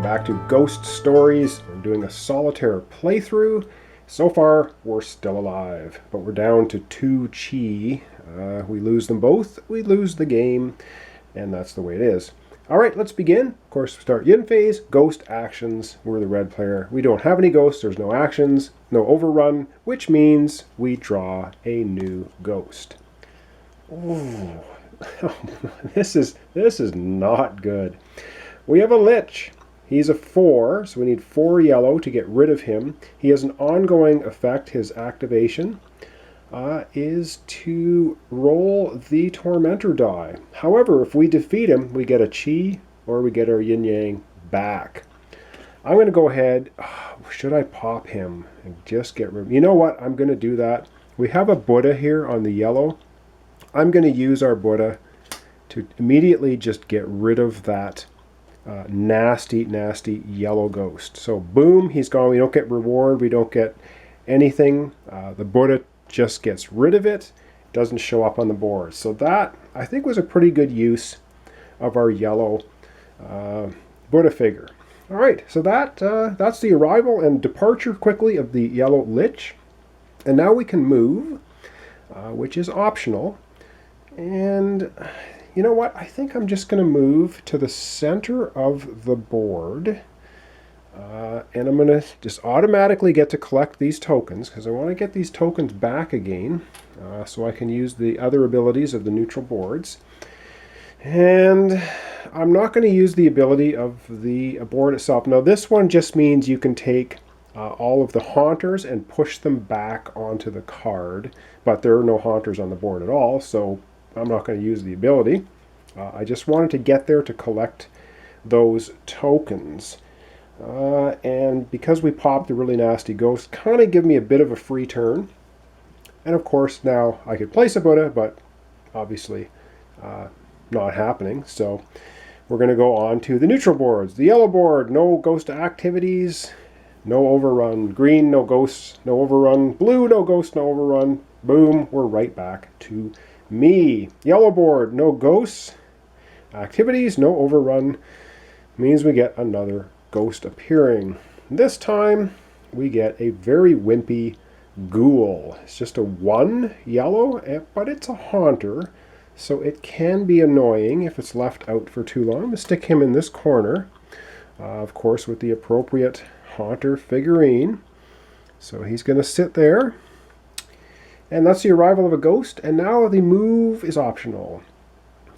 Welcome back to Ghost Stories. We're doing a solitaire playthrough. So far, we're still alive, but we're down to 2 chi. We lose them both, we lose the game, and that's the way it is. Alright, let's begin. Of course, we start yin phase, ghost actions. We're the red player. We don't have any ghosts, there's no actions, no overrun, which means we draw a new ghost. Ooh. This is not good. We have a lich. He's a 4, so we need 4 yellow to get rid of him. He has an ongoing effect. His activation is to roll the Tormentor die. However, if we defeat him, we get a chi or we get our yin yang back. I'm going to go ahead. Should I pop him and just get rid of him? You know what? I'm going to do that. We have a Buddha here on the yellow. I'm going to use our Buddha to immediately just get rid of that nasty yellow ghost. So boom, he's gone. We don't get reward, we don't get anything. The Buddha just gets rid of it. It doesn't show up on the board. So that, I think, was a pretty good use of our yellow Buddha figure. All right, so that's the arrival and departure quickly of the yellow lich. And now we can move, which is optional. And you know what? I think I'm just going to move to the center of the board. And I'm going to just automatically get to collect these tokens, because I want to get these tokens back again, so I can use the other abilities of the neutral boards. And I'm not going to use the ability of the board itself. Now this one just means you can take all of the haunters and push them back onto the card, but there are no haunters on the board at all, so I'm not going to use the ability. I just wanted to get there to collect those tokens. And because we popped a really nasty ghost, kind of give me a bit of a free turn. And of course now I could place a Buddha, but obviously not happening. So we're going to go on to the neutral boards. The yellow board, no ghost activities, no overrun. Green, no ghosts, no overrun. Blue, no ghost, no overrun. Boom, we're right back to me. Yellow board, no ghosts, activities, no overrun. Means we get another ghost appearing. This time we get a very wimpy ghoul. It's just a 1 yellow, but it's a haunter, so it can be annoying if it's left out for too long. I'm going to stick him in this corner, of course with the appropriate haunter figurine. So he's going to sit there. And that's the arrival of a ghost, and now the move is optional.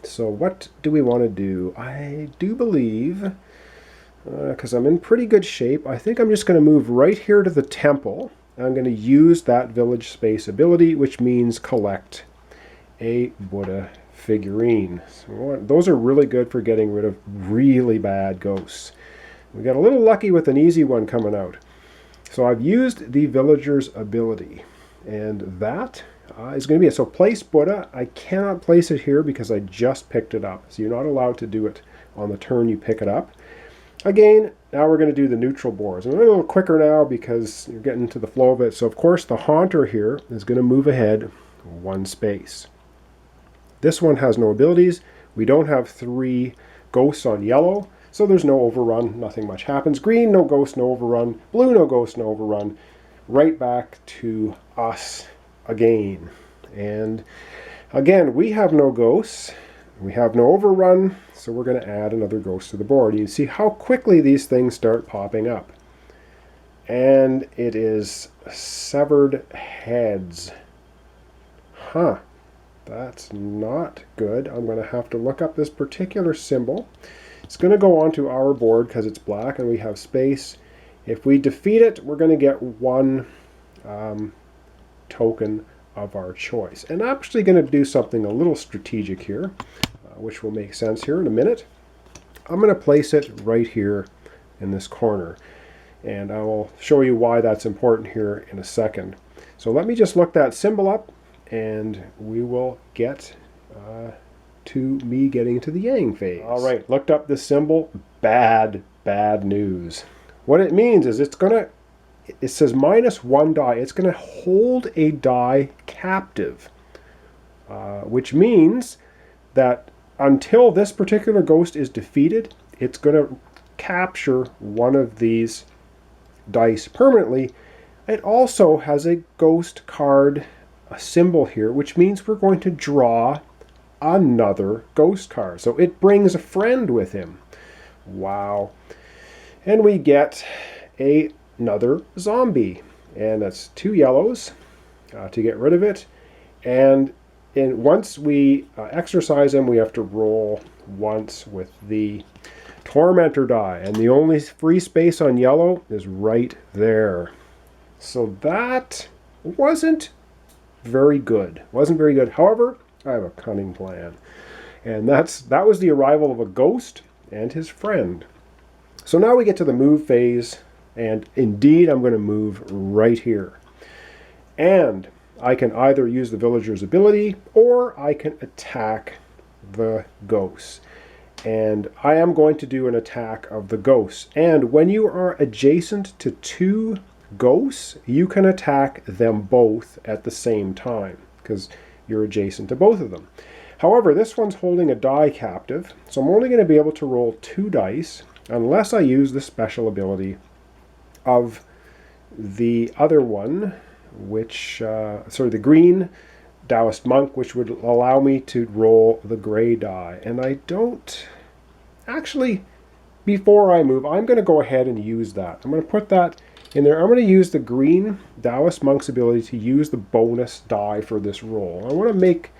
So what do we want to do? I do believe, because I'm in pretty good shape, I think I'm just going to move right here to the temple. I'm going to use that village space ability, which means collect a Buddha figurine. So those are really good for getting rid of really bad ghosts. We got a little lucky with an easy one coming out. So I've used the villager's ability. And that is going to be it. So place Buddha. I cannot place it here because I just picked it up. So you're not allowed to do it on the turn you pick it up. Again, now we're going to do the neutral boards. I'm a little quicker now because you're getting into the flow of it. So of course the haunter here is going to move ahead 1 space. This one has no abilities. We don't have 3 ghosts on yellow. So there's no overrun. Nothing much happens. Green, no ghost, no overrun. Blue, no ghost, no overrun. Right back to us again. And again, we have no ghosts, we have no overrun, so we're going to add another ghost to the board. You see how quickly these things start popping up. And it is severed heads. Huh, that's not good. I'm going to have to look up this particular symbol. It's going to go onto our board because it's black and we have space. If we defeat it, we're going to get 1 token of our choice. And I'm actually going to do something a little strategic here, which will make sense here in a minute. I'm going to place it right here in this corner. And I will show you why that's important here in a second. So let me just look that symbol up, and we will get to me getting into the yang phase. All right, looked up this symbol. Bad news. What it means is it says -1 die. It's going to hold a die captive, which means that until this particular ghost is defeated, it's going to capture one of these dice permanently, it also has a ghost card, a symbol here, which means we're going to draw another ghost card. So it brings a friend with him. Wow. And we get another zombie. And that's 2 yellows to get rid of it. And once we exercise him, we have to roll once with the Tormentor die. And the only free space on yellow is right there. So that wasn't very good. Wasn't very good. However, I have a cunning plan. And that was the arrival of a ghost and his friend. So now we get to the move phase. And indeed, I'm going to move right here. And I can either use the villager's ability or I can attack the ghosts. And I am going to do an attack of the ghosts. And when you are adjacent to 2 ghosts, you can attack them both at the same time because you're adjacent to both of them. However, this one's holding a die captive, so I'm only going to be able to roll 2 dice unless I use the special ability of the other one, which, the green Taoist monk, which would allow me to roll the gray die. And I don't, actually, before I move, I'm going to go ahead and use that. I'm going to put that in there. I'm going to use the green Taoist monk's ability to use the bonus die for this roll. I want to make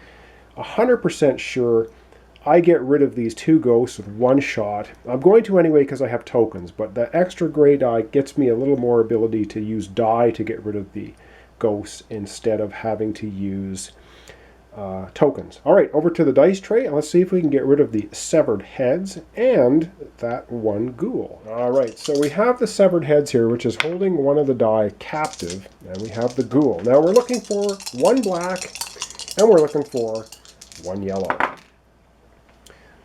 100% sure I get rid of these 2 ghosts with 1 shot. I'm going to anyway because I have tokens, but the extra gray die gets me a little more ability to use die to get rid of the ghosts instead of having to use tokens. All right, over to the dice tray, and let's see if we can get rid of the severed heads and that 1 ghoul. All right, so we have the severed heads here, which is holding one of the die captive, and we have the ghoul. Now we're looking for 1 black, and we're looking for 1 yellow.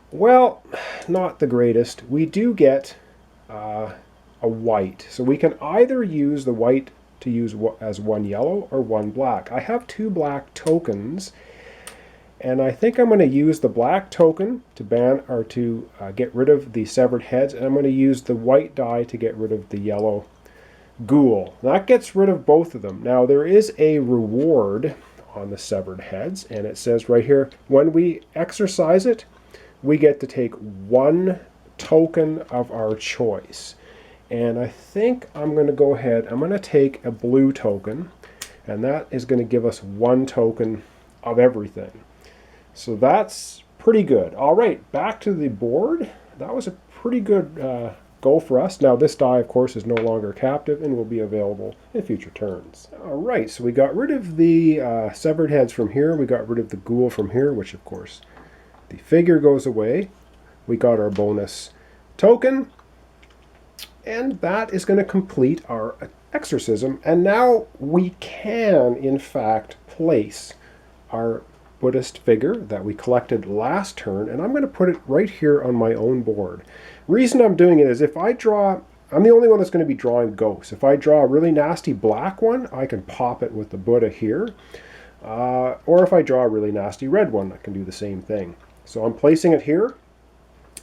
Well, not the greatest. We do get a white, so we can either use the white to use as 1 yellow or 1 black. I have 2 black tokens, and I think I'm going to use the black token to ban or to get rid of the severed heads, and I'm going to use the white die to get rid of the yellow ghoul. That gets rid of both of them. Now there is a reward on the severed heads, and it says right here, when we exercise it, we get to take 1 token of our choice. And I think I'm going to go ahead, I'm going to take a blue token, and that is going to give us 1 token of everything. So that's pretty good. All right, back to the board. That was a pretty good go for us. Now this die, of course, is no longer captive and will be available in future turns. All right, so we got rid of the severed heads from here. We got rid of the ghoul from here, which of course the figure goes away. We got our bonus token. And that is going to complete our exorcism. And now we can, in fact, place our Buddhist figure that we collected last turn. And I'm going to put it right here on my own board. Reason I'm doing it is if I draw, I'm the only one that's going to be drawing ghosts. If I draw a really nasty black one, I can pop it with the Buddha here. Or if I draw a really nasty red one, I can do the same thing. So I'm placing it here.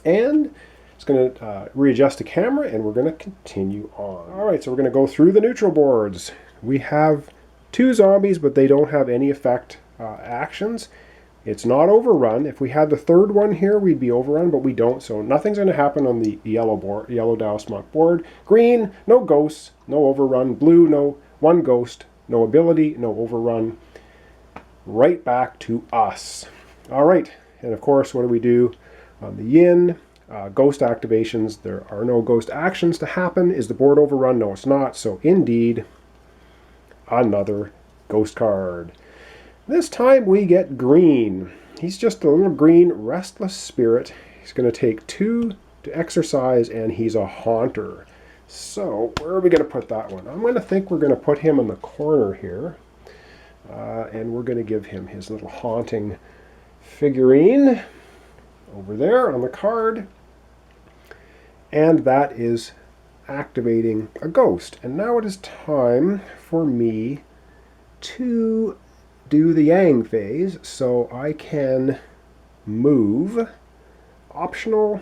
And it's going to readjust the camera, and we're going to continue on. All right, so we're going to go through the neutral boards. We have 2 zombies, but they don't have any effect actions. It's not overrun. If we had the 3rd one here, we'd be overrun, but we don't, so nothing's going to happen on the yellow board, yellow Taoist monk board. Green, no ghosts, no overrun. Blue, no 1 ghost, no ability, no overrun. Right back to us. All right, and of course, what do we do on the yin? Ghost activations, there are no ghost actions to happen. Is the board overrun? No, it's not. So indeed, another ghost card. This time we get green. He's just a little green restless spirit. He's going to take 2 to exercise, and he's a haunter. So where are we going to put that one? I'm going to think we're going to put him in the corner here. And we're going to give him his little haunting figurine over there on the card. And that is activating a ghost. And now it is time for me to do the yang phase. So I can move, optional,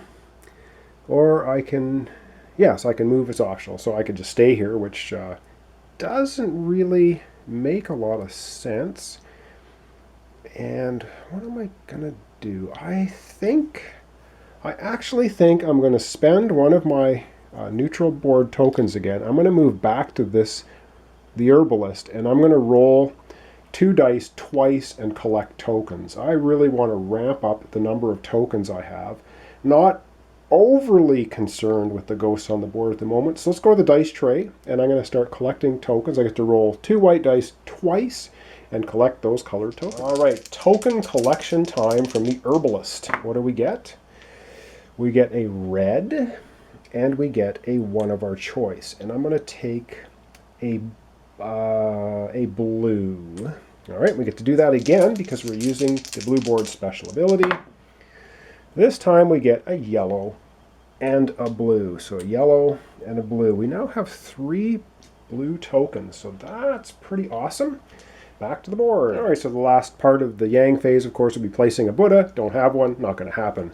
or I can Yes, I can move, it's optional. So I could just stay here, which doesn't really make a lot of sense. And what am I gonna do? I actually think I'm gonna spend one of my neutral board tokens again. I'm gonna move back to the herbalist, and I'm gonna roll 2 dice twice and collect tokens. I really want to ramp up the number of tokens I have. Not overly concerned with the ghosts on the board at the moment. So let's go to the dice tray, and I'm going to start collecting tokens. I get to roll 2 white dice twice and collect those colored tokens. All right, token collection time from the herbalist. What do we get? We get a red, and we get a one of our choice. And I'm going to take a blue. All right, we get to do that again because we're using the blue board special ability. This time we get a yellow and a blue. So a yellow and a blue. We now have 3 blue tokens, so that's pretty awesome. Back to the board. All right, so the last part of the Yang phase, of course, will be placing a Buddha. Don't have one, not going to happen.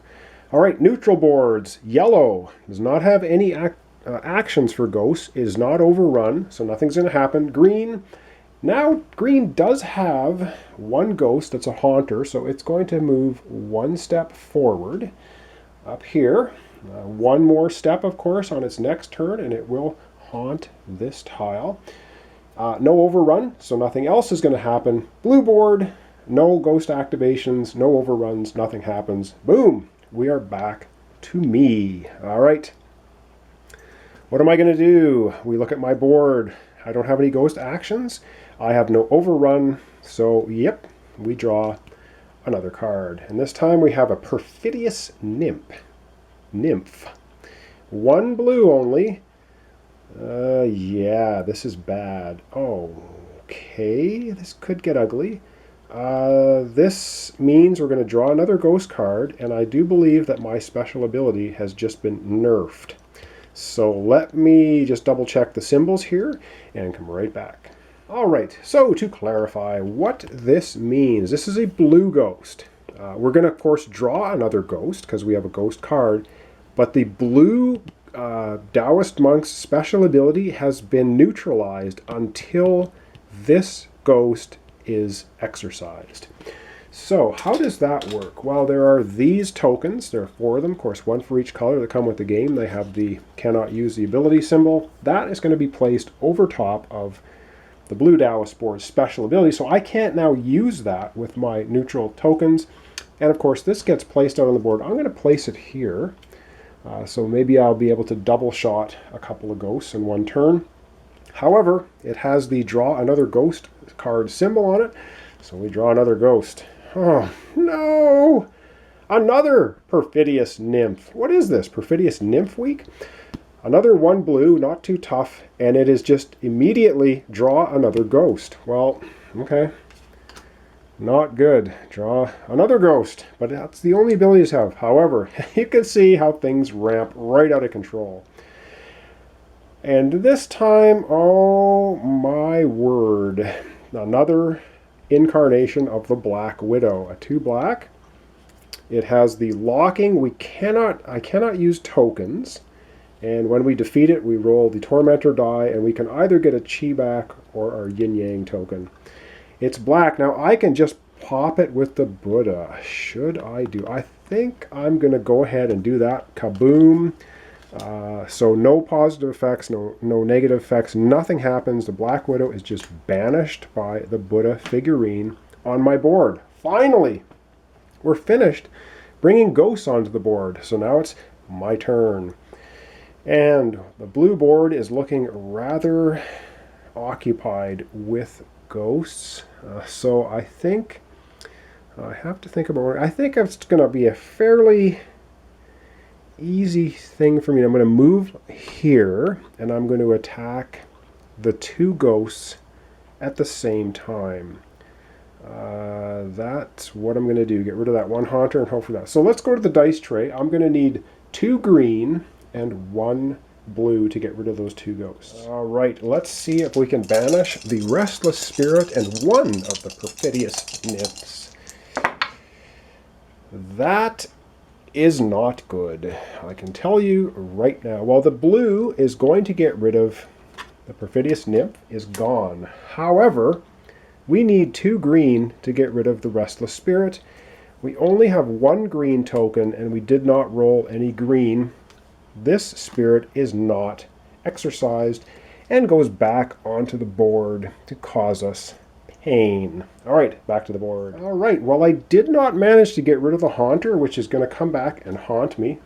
All right, neutral boards. Yellow does not have any actions for ghosts, is not overrun, so nothing's going to happen. Green, now green does have 1 ghost that's a haunter, so it's going to move 1 step forward up here. 1 more step, of course, on its next turn, and it will haunt this tile. No overrun, so nothing else is going to happen. Blue board, no ghost activations, no overruns, nothing happens. Boom! We are back to me. All right. What am I going to do? We look at my board. I don't have any ghost actions. I have no overrun. So, yep, we draw another card. And this time we have a perfidious nymph. 1 blue only. Yeah, this is bad. Oh, okay, this could get ugly. This means we're going to draw another ghost card, and I do believe that my special ability has just been nerfed. So let me just double check the symbols here and come right back. All right, so to clarify what this means, this is a blue ghost. We're going to, of course, draw another ghost because we have a ghost card, but the blue Taoist monk's special ability has been neutralized until this ghost is exercised. So how does that work? Well, there are these tokens. There are 4 of them, of course, 1 for each color that come with the game. They have the cannot use the ability symbol. That is going to be placed over top of the blue Taoist board's special ability. So I can't now use that with my neutral tokens. And of course, this gets placed out on the board. I'm going to place it here. So maybe I'll be able to double shot a couple of ghosts in 1 turn. However, it has the draw another ghost card symbol on it. So we draw another ghost. Oh, no! Another perfidious nymph. What is this? Perfidious nymph week? Another 1 blue, not too tough, and it is just immediately draw another ghost. Well, okay. Not good. Draw another ghost, but that's the only abilities I have. However, you can see how things ramp right out of control. And this time, oh my word, another incarnation of the Black Widow. A 2 black. It has the locking. I cannot use tokens. And when we defeat it, we roll the Tormentor die, and we can either get a Chi back or our Yin Yang token. It's black. Now I can just pop it with the Buddha. Should I do? I think I'm going to go ahead and do that. Kaboom. So no positive effects, no negative effects. Nothing happens. The Black Widow is just banished by the Buddha figurine on my board. Finally, we're finished bringing ghosts onto the board. So now it's my turn. And the blue board is looking rather occupied with ghosts. So I think I have to think about it. I think it's going to be a fairly easy thing for me. I'm going to move here, and I'm going to attack the 2 ghosts at the same time. That's what I'm going to do. Get rid of that 1 haunter and hope for that. So let's go to the dice tray. I'm going to need 2 green and 1 blue to get rid of those 2 ghosts. All right, let's see if we can banish the restless spirit and 1 of the perfidious nymphs. That is not good. I can tell you right now. Well, the blue is going to get rid of the perfidious nymph is gone. However, we need 2 green to get rid of the restless spirit. We only have 1 green token and we did not roll any green. This spirit is not exercised and goes back onto the board to cause us pain. All right, back to the board. All right, well, I did not manage to get rid of the haunter, which is going to come back and haunt me.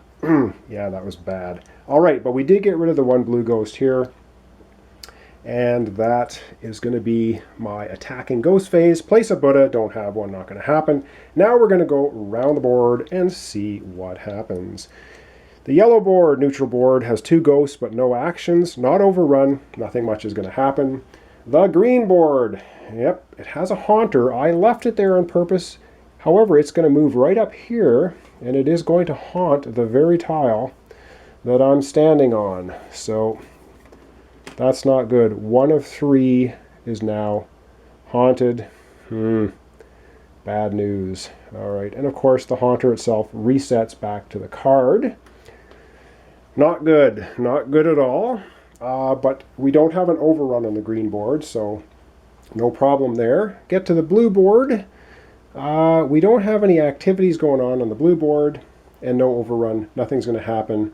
Yeah, that was bad. All right, but we did get rid of the 1 blue ghost here. And that is going to be my attacking ghost phase. Place a Buddha, don't have one, not going to happen. Now we're going to go around the board and see what happens. The yellow board, neutral board, has 2 ghosts but no actions, not overrun, nothing much is going to happen. The green board, yep, it has a haunter. I left it there on purpose. However, it's going to move right up here, and it is going to haunt the very tile that I'm standing on. So that's not good. 1 of 3 is now haunted. Bad news. All right, and of course the haunter itself resets back to the card. Not good. Not good at all. But we don't have an overrun on the green board, so no problem there. Get to the blue board. We don't have any activities going on the blue board, and no overrun. Nothing's going to happen.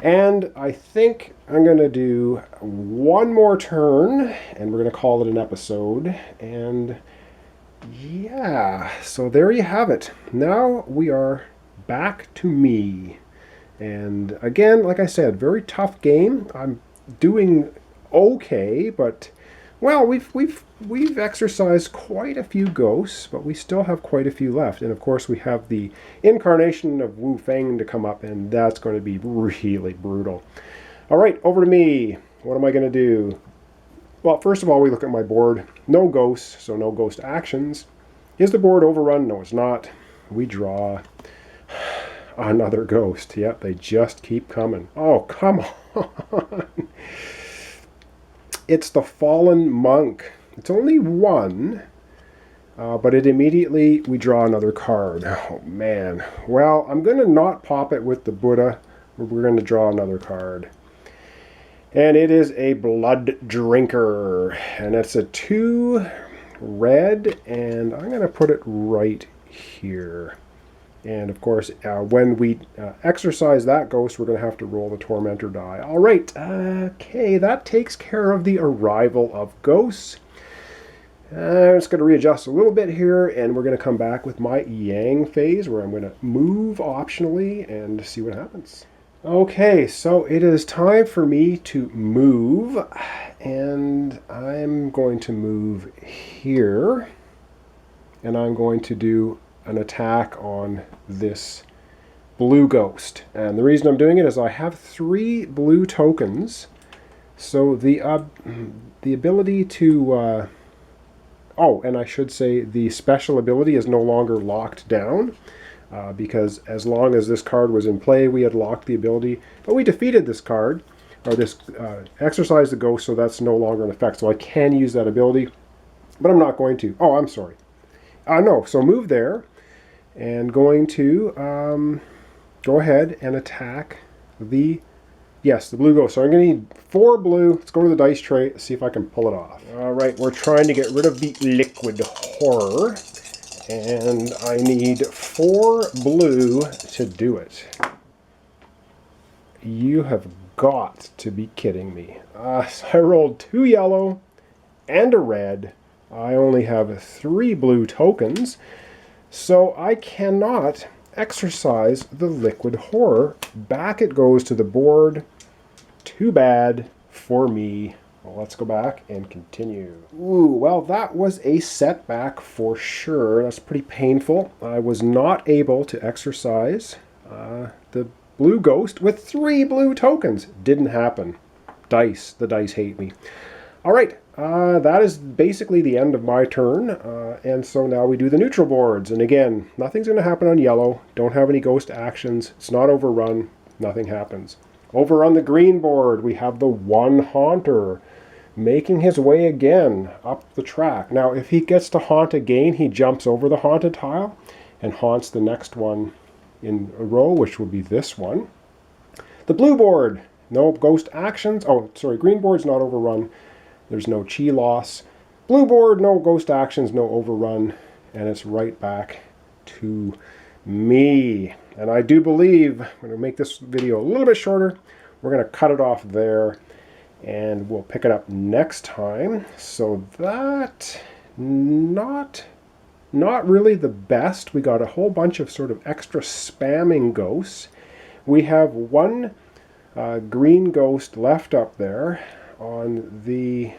And I think I'm going to do 1 more turn, and we're going to call it an episode. And yeah, so there you have it. Now we are back to me. And again, like I said, very tough game. I'm doing okay, but well, we've exercised quite a few ghosts, but we still have quite a few left. And of course, we have the incarnation of Wu Feng to come up, and that's going to be really brutal. All right, over to me. What am I going to do? Well, first of all, we look at my board. No ghosts, so no ghost actions. Is the board overrun? No, it's not. We draw another ghost. Yep, they just keep coming. Oh, come on. It's the Fallen Monk. It's only 1, but it immediately, we draw another card. Oh, man. Well, I'm going to not pop it with the Buddha. We're going to draw another card. And it is a Blood Drinker. And it's a 2 red, and I'm going to put it right here. And of course, when we exercise that ghost, we're going to have to roll the Tormentor die. All right, okay, that takes care of the arrival of ghosts. I'm just going to readjust a little bit here, and we're going to come back with my Yang phase, where I'm going to move optionally and see what happens. Okay, so it is time for me to move, and I'm going to move here, and I'm going to do an attack on this blue ghost. And the reason I'm doing it is I have 3 blue tokens, so the ability to oh, and I should say the special ability is no longer locked down, because as long as this card was in play, we had locked the ability, but we defeated this card, or this exercised the ghost, so that's no longer in effect, so I can use that ability, but I'm not going to. Oh, I'm sorry. No, so move there, and going to go ahead and attack the blue ghost. So I'm going to need 4 blue. Let's go to the dice tray, see if I can pull it off. All right, we're trying to get rid of the liquid horror, and I need 4 blue to do it. You have got to be kidding me. So I rolled 2 yellow and a red. I only have 3 blue tokens, so I cannot exercise the liquid horror. Back it goes to the board. Too bad for me. Well, let's go back and continue. Ooh, well, that was a setback for sure. That's pretty painful. I was not able to exercise the blue ghost with 3 blue tokens. Didn't happen. Dice. The dice hate me. All right. That is basically the end of my turn, and so now we do the neutral boards. And again, nothing's going to happen on yellow. Don't have any ghost actions. It's not overrun. Nothing happens. Over on the green board, we have the 1 haunter making his way again up the track. Now, if he gets to haunt again, he jumps over the haunted tile and haunts the next one in a row, which will be this one. The blue board, no ghost actions. Oh, sorry, green board's not overrun. There's no chi loss. Blue board, no ghost actions, no overrun. And it's right back to me. And I do believe I'm going to make this video a little bit shorter. We're going to cut it off there and we'll pick it up next time. So that, not really the best. We got a whole bunch of sort of extra spamming ghosts. We have one green ghost left up there on the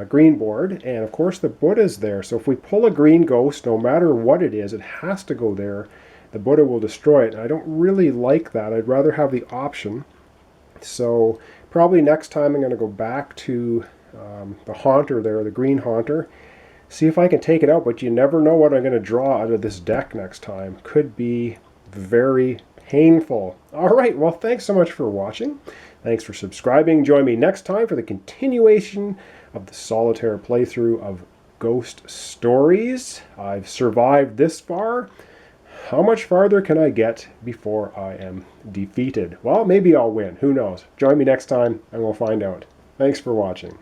green board, and of course the Buddha's there. So if we pull a green ghost, no matter what it is, it has to go there. The Buddha will destroy it, and I don't really like that. I'd rather have the option. So probably next time I'm going to go back to the Haunter there, the green Haunter, see if I can take it out, but you never know what I'm going to draw out of this deck next time. Could be very painful. All right, well, thanks so much for watching. Thanks for subscribing. Join me next time for the continuation of the solitaire playthrough of Ghost Stories. I've survived this far. How much farther can I get before I am defeated? Well, maybe I'll win. Who knows? Join me next time and we'll find out. Thanks for watching.